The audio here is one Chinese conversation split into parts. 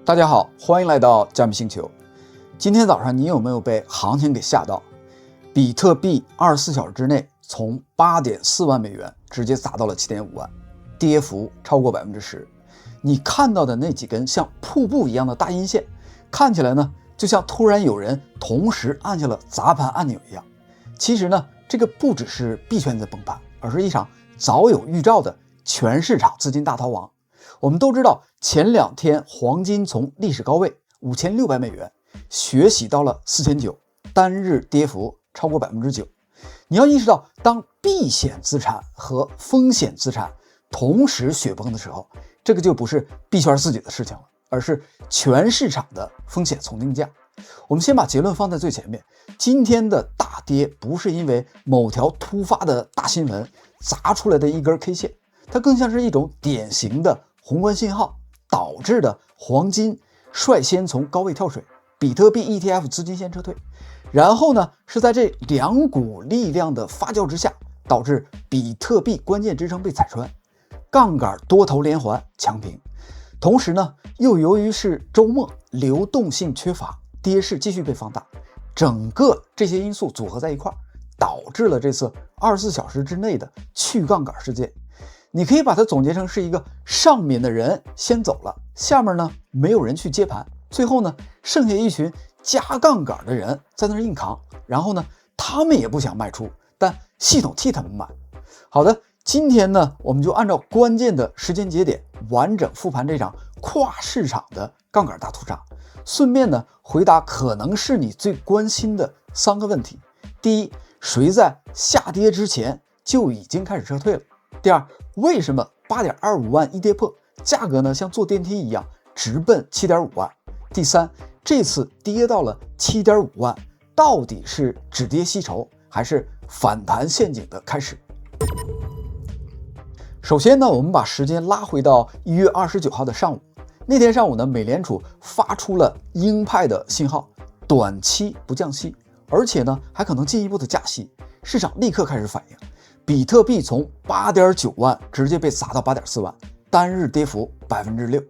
大家好，欢迎来到加密星球。今天早上你有没有被行情给吓到？比特币24小时之内从8.4万美元直接砸到了7.5万，跌幅超过10%。你看到的那几根像瀑布一样的大阴线，看起来呢就像突然有人同时按下了砸盘按钮一样。其实呢，这个不只是币圈在崩盘，而是一场早有预兆的全市场资金大逃亡。我们都知道，前2天黄金从历史高位5600美元血洗到了4900，单日跌幅超过9%。你要意识到，当避险资产和风险资产同时雪崩的时候，这个就不是币圈自己的事情了，而是全市场的风险重定价。我们先把结论放在最前面，今天的大跌不是因为某条突发的大新闻砸出来的一根 K 线，它更像是一种典型的宏观信号导致的黄金率先从高位跳水，比特币 ETF 资金先撤退，然后呢是在这两股力量的发酵之下，导致比特币关键支撑被踩穿，杠杆多头连环强平。同时呢，又由于是周末，流动性缺乏，跌势继续被放大，整个这些因素组合在一块，导致了这次24小时之内的去杠杆事件。你可以把它总结成是一个上面的人先走了，下面呢没有人去接盘，最后呢剩下一群加杠杆的人在那儿硬扛，然后呢他们也不想卖出，但系统替他们买。好的，今天呢我们就按照关键的时间节点完整复盘这场跨市场的杠杆大屠杀，顺便呢回答可能是你最关心的3个问题。第一，谁在下跌之前就已经开始撤退了？第二，为什么8.25万一跌破，价格呢像坐电梯一样直奔7.5万？第三，这次跌到了7.5万，到底是止跌吸筹，还是反弹陷阱的开始？首先呢，我们把时间拉回到1月29号的上午，那天上午呢，美联储发出了鹰派的信号，短期不降息，而且呢还可能进一步的加息，市场立刻开始反应。比特币从8.9万直接被砸到8.4万，单日跌幅6%。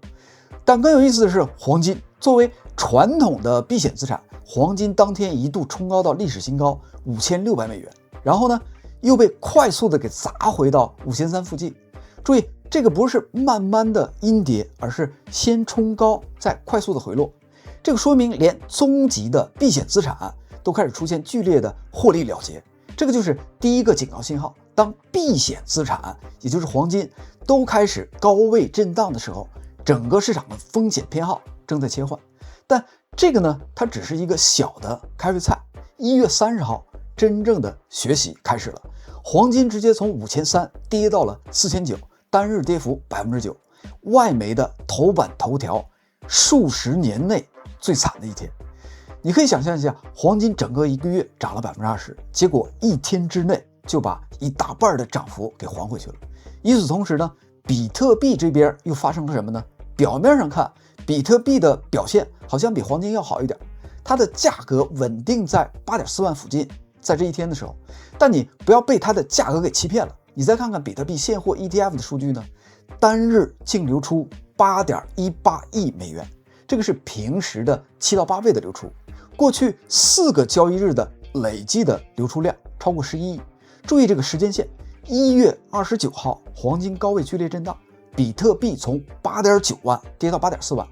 但更有意思的是，黄金作为传统的避险资产，黄金当天一度冲高到历史新高5600美元，然后呢又被快速的给砸回到5300附近。注意，这个不是慢慢的阴跌，而是先冲高再快速的回落。这个说明连终极的避险资产都开始出现剧烈的获利了结，这个就是第一个警告信号。当避险资产，也就是黄金，都开始高位震荡的时候，整个市场的风险偏好正在切换。但这个呢，它只是一个小的开胃菜。1月30号，真正的血洗开始了，黄金直接从5300跌到了4900，单日跌幅9%，外媒的头版头条，数十年内最惨的一天。你可以想象一下，黄金整个1个月涨了20%，结果1天之内就把一大半的涨幅给还回去了。与此同时呢，比特币这边又发生了什么呢？表面上看，比特币的表现好像比黄金要好一点，它的价格稳定在8.4万附近，在这一天的时候。但你不要被它的价格给欺骗了，你再看看比特币现货 ETF 的数据呢，单日净流出8.18亿美元，这个是平时的7到8倍的流出，过去4个交易日的累计的流出量超过11亿。注意这个时间线，1月29号黄金高位剧烈震荡，比特币从8.9万跌到8.4万。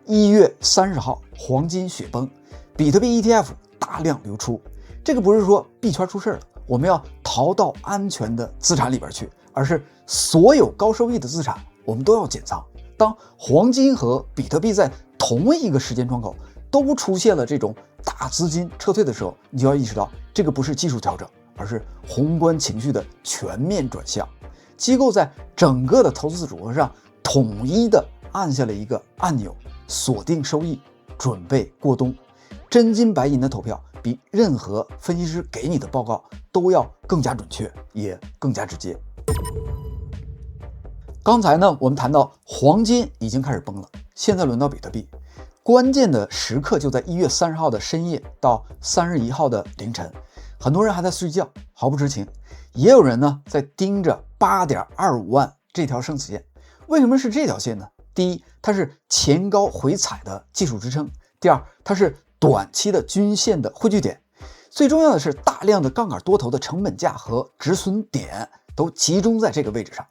1月30号黄金雪崩，比特币 ETF 大量流出。这个不是说币圈出事了，我们要逃到安全的资产里边去，而是所有高收益的资产我们都要减仓。当黄金和比特币在同一个时间窗口都出现了这种大资金撤退的时候，你就要意识到这个不是技术调整，而是宏观情绪的全面转向。机构在整个的投资组合上统一的按下了一个按钮，锁定收益，准备过冬。真金白银的投票比任何分析师给你的报告都要更加准确，也更加直接。刚才呢，我们谈到黄金已经开始崩了，现在轮到比特币。关键的时刻就在1月30号的深夜到31号的凌晨，很多人还在睡觉，毫不知情。也有人呢在盯着8.25万这条生死线。为什么是这条线呢？第一，它是前高回踩的技术支撑；第二，它是短期的均线的汇聚点。最重要的是，大量的杠杆多头的成本价和止损点都集中在这个位置上。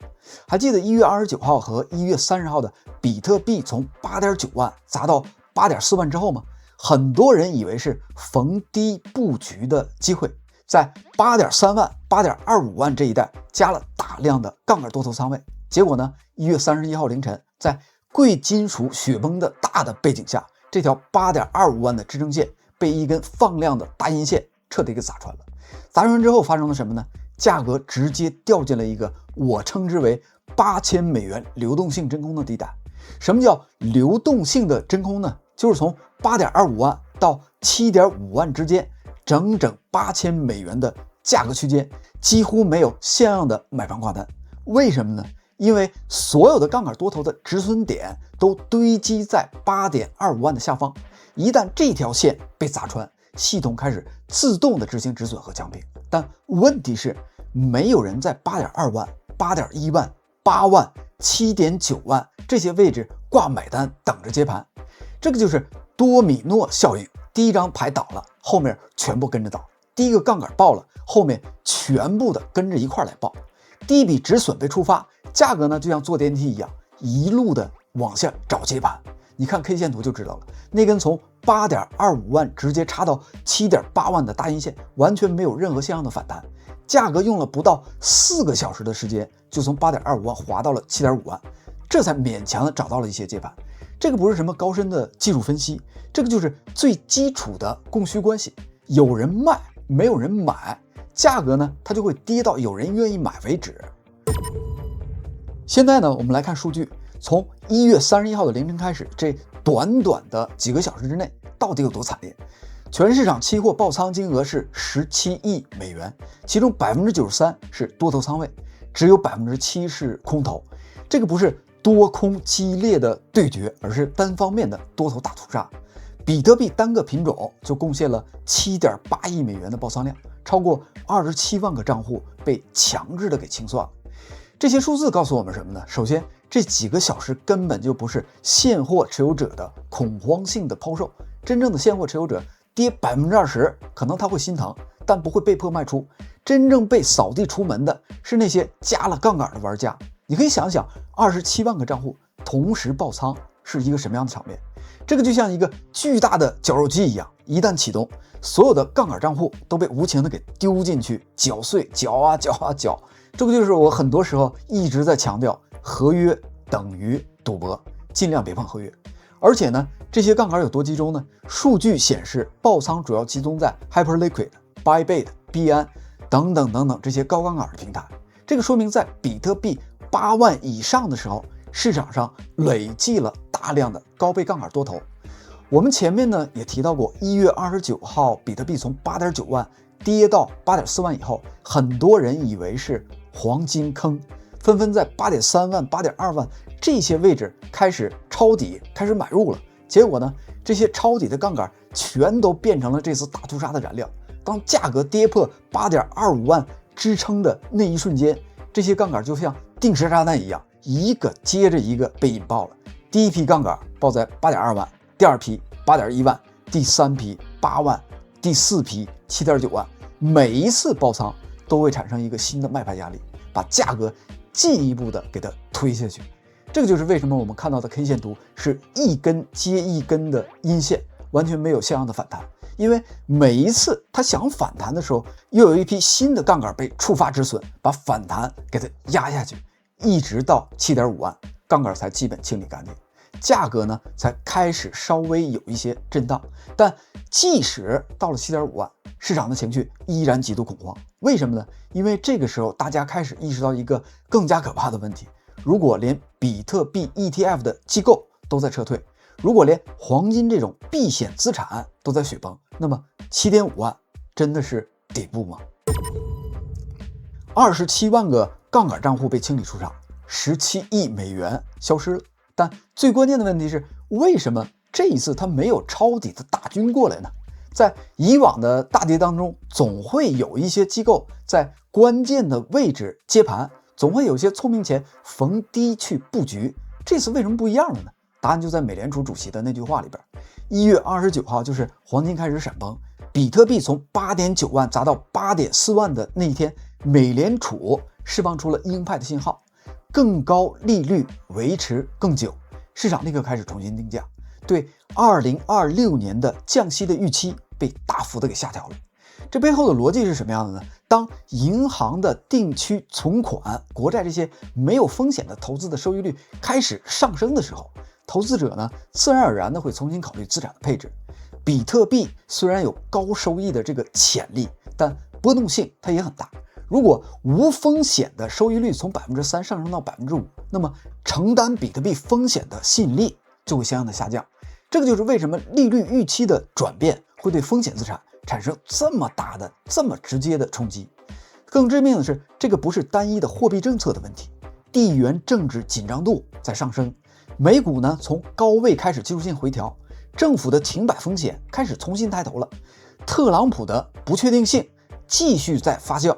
还记得1月29号和1月30号的比特币从 8.9 万砸到 8.4 万之后吗？很多人以为是逢低布局的机会，在 8.3 万、8.25 万这一带加了大量的杠杆多头仓位。结果呢，1月31号凌晨，在贵金属雪崩的大的背景下，这条 8.25 万的支撑线被一根放量的大阴线彻底给砸穿了。砸穿之后发生了什么呢？价格直接掉进了一个我称之为8000美元流动性真空的地带。什么叫流动性的真空呢？就是从 8.25 万到 7.5 万之间，整整8000美元的价格区间，几乎没有像样的买方挂单。为什么呢？因为所有的杠杆多头的止损点都堆积在 8.25 万的下方，一旦这条线被砸穿，系统开始自动的执行止损和降平。但问题是，没有人在 8.2 万、8.1 万、8万、7.9 万这些位置挂买单等着接盘。这个就是多米诺效应，第一张牌倒了，后面全部跟着倒；第一个杠杆爆了，后面全部的跟着一块来爆。第一笔止损被触发，价格呢就像坐电梯一样，一路的往下找接盘。你看 K 线图就知道了，那根从 8.25 万直接插到 7.8 万的大阴线，完全没有任何像样的反弹。价格用了不到4个小时的时间，就从 8.25 万滑到了 7.5 万，这才勉强的找到了一些接盘。这个不是什么高深的技术分析，这个就是最基础的供需关系，有人卖，没有人买，价格呢它就会跌到有人愿意买为止。现在呢，我们来看数据，从1月31号的凌晨开始，这短短的几个小时之内，到底有多惨烈？全市场期货爆仓金额是17亿美元，其中 93% 是多头仓位，只有 7% 是空头。这个不是多空激烈的对决，而是单方面的多头大屠杀。比特币单个品种就贡献了 7.8 亿美元的爆仓量，超过27万个账户被强制的给清算了。这些数字告诉我们什么呢？首先，这几个小时根本就不是现货持有者的恐慌性的抛售，真正的现货持有者跌 20%， 可能他会心疼，但不会被迫卖出。真正被扫地出门的是那些加了杠杆的玩家。你可以想想，27万个账户同时爆仓是一个什么样的场面？这个就像一个巨大的绞肉机一样，一旦启动，所有的杠杆账户都被无情的给丢进去，搅碎，搅啊搅啊搅。这个就是我很多时候一直在强调，合约等于赌博，尽量别碰合约。而且呢，这些杠杆有多集中呢？数据显示，爆仓主要集中在 Hyperliquid、Bybit、币安等等这些高杠杆的平台。这个说明在比特币8万以上的时候，市场上累计了大量的高倍杠杆多头。我们前面呢也提到过，1月29号比特币从 8.9 万跌到 8.4 万以后，很多人以为是黄金坑，纷纷在 8.3 万、8.2 万这些位置开始抄底，开始买入了。结果呢，这些抄底的杠杆全都变成了这次大屠杀的燃料。当价格跌破 8.25 万支撑的那一瞬间，这些杠杆就像定时炸弹一样，一个接着一个被引爆了。第一批杠杆爆在 8.2 万，第二批 8.1 万，第三批8万，第四批 7.9 万。每一次爆仓都会产生一个新的卖盘压力，把价格进一步的给它推下去。这个就是为什么我们看到的 K 线图是一根接一根的阴线，完全没有像样的反弹。因为每一次它想反弹的时候，又有一批新的杠杆被触发止损，把反弹给它压下去，一直到 7.5 万，杠杆才基本清理干净，价格呢才开始稍微有一些震荡。但即使到了 7.5 万，市场的情绪依然极度恐慌。为什么呢？因为这个时候大家开始意识到一个更加可怕的问题：如果连比特币 ETF 的机构都在撤退，如果连黄金这种避险资产都在雪崩，那么 7.5 万真的是底部吗？27万个杠杆账户被清理出场，17亿美元消失了。但最关键的问题是，为什么这一次它没有抄底的大军过来呢？在以往的大跌当中，总会有一些机构在关键的位置接盘，总会有些聪明钱逢低去布局。这次为什么不一样了呢？答案就在美联储主席的那句话里边。1月29号就是黄金开始闪崩，比特币从8.9万砸到8.4万的那一天，美联储释放出了鹰派的信号，更高利率维持更久，市场立刻开始重新定价，对2026年的降息的预期被大幅的给下调了。这背后的逻辑是什么样的呢？当银行的定期存款、国债这些没有风险的投资的收益率开始上升的时候，投资者呢自然而然的会重新考虑资产的配置。比特币虽然有高收益的这个潜力，但波动性它也很大。如果无风险的收益率从3%上升到5%，那么承担比特币风险的吸引力就会相应的下降。这个就是为什么利率预期的转变会对风险资产产生这么大的、这么直接的冲击。更致命的是，这个不是单一的货币政策的问题，地缘政治紧张度在上升，美股呢从高位开始技术性回调，政府的停摆风险开始重新抬头了，特朗普的不确定性继续在发酵，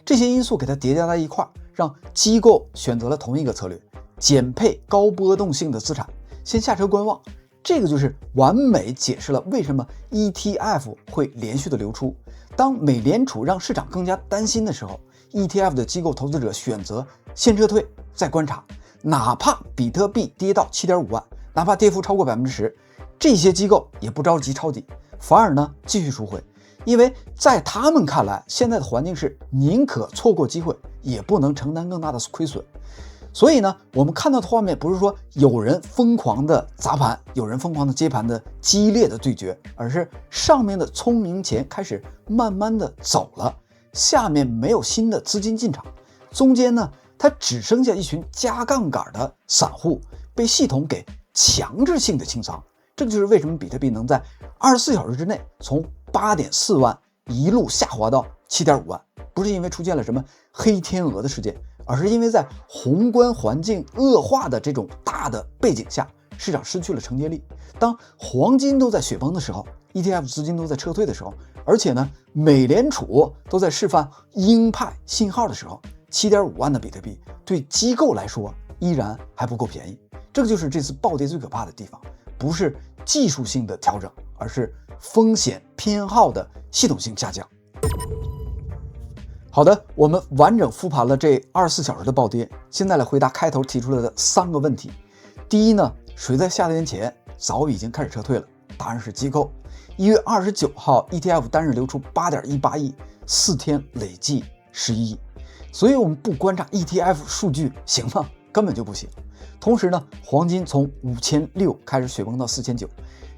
这些因素给它叠加在一块，让机构选择了同一个策略，减配高波动性的资产，先下车观望。这个就是完美解释了为什么 ETF 会连续的流出。当美联储让市场更加担心的时候， ETF 的机构投资者选择先撤退再观察，哪怕比特币跌到 7.5 万，哪怕跌幅超过 10%， 这些机构也不着急抄底，反而呢继续赎回，因为在他们看来，现在的环境是宁可错过机会，也不能承担更大的亏损。所以呢，我们看到的画面不是说有人疯狂的砸盘，有人疯狂的接盘的激烈的对决，而是上面的聪明钱开始慢慢的走了，下面没有新的资金进场，中间呢，它只剩下一群加杠杆的散户被系统给强制性的清仓。这个就是为什么比特币能在24小时之内从8.4万一路下滑到 7.5 万，不是因为出现了什么黑天鹅的事件，而是因为在宏观环境恶化的这种大的背景下，市场失去了承接力。当黄金都在雪崩的时候， ETF 资金都在撤退的时候，而且呢，美联储都在释放鹰派信号的时候， 7.5 万的比特币对机构来说依然还不够便宜。这个就是这次暴跌最可怕的地方，不是技术性的调整，而是风险偏好的系统性下降。好的，我们完整复盘了这24小时的暴跌，现在来回答开头提出来的3个问题。第一呢，谁在下跌前早已经开始撤退了？答案是机构。1月29号 ETF 单日流出 8.18 亿，4天累计11亿。所以我们不观察 ETF 数据行吗？根本就不行。同时呢，黄金从5600开始雪崩到4900，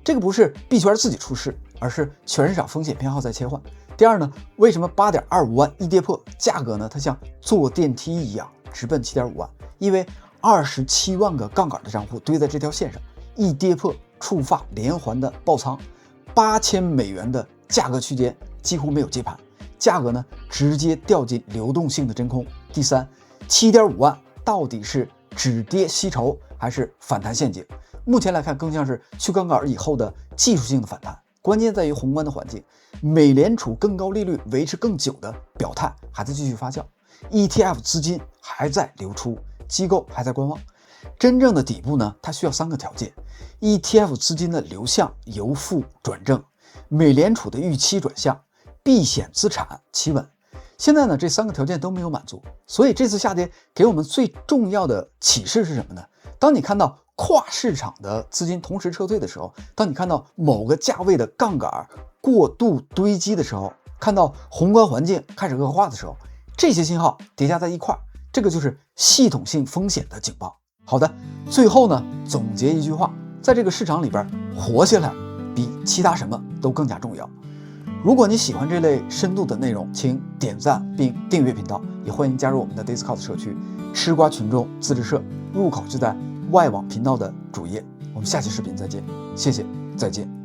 这个不是币圈自己出事，而是全市场风险偏好在切换。第二呢，为什么 8.25 万一跌破，价格呢它像坐电梯一样直奔 7.5 万？因为27万个杠杆的账户堆在这条线上，一跌破触发连环的爆仓，8000美元的价格区间几乎没有接盘，价格呢直接掉进流动性的真空。第三， 7.5 万到底是止跌吸筹还是反弹陷阱？目前来看更像是去杠杆以后的技术性的反弹，关键在于宏观的环境，美联储更高利率维持更久的表态还在继续发酵， ETF 资金还在流出，机构还在观望。真正的底部呢，它需要3个条件： ETF 资金的流向由负转正，美联储的预期转向，避险资产企稳。现在呢，这3个条件都没有满足，所以这次下跌给我们最重要的启示是什么呢？当你看到跨市场的资金同时撤退的时候，当你看到某个价位的杠杆过度堆积的时候，看到宏观环境开始恶化的时候，这些信号叠加在一块，这个就是系统性风险的警报。好的，最后呢，总结一句话，在这个市场里边活下来比其他什么都更加重要。如果你喜欢这类深度的内容，请点赞并订阅频道，也欢迎加入我们的 Discord 社区吃瓜群众自治社，入口就在外网频道的主页。我们下期视频再见，谢谢，再见。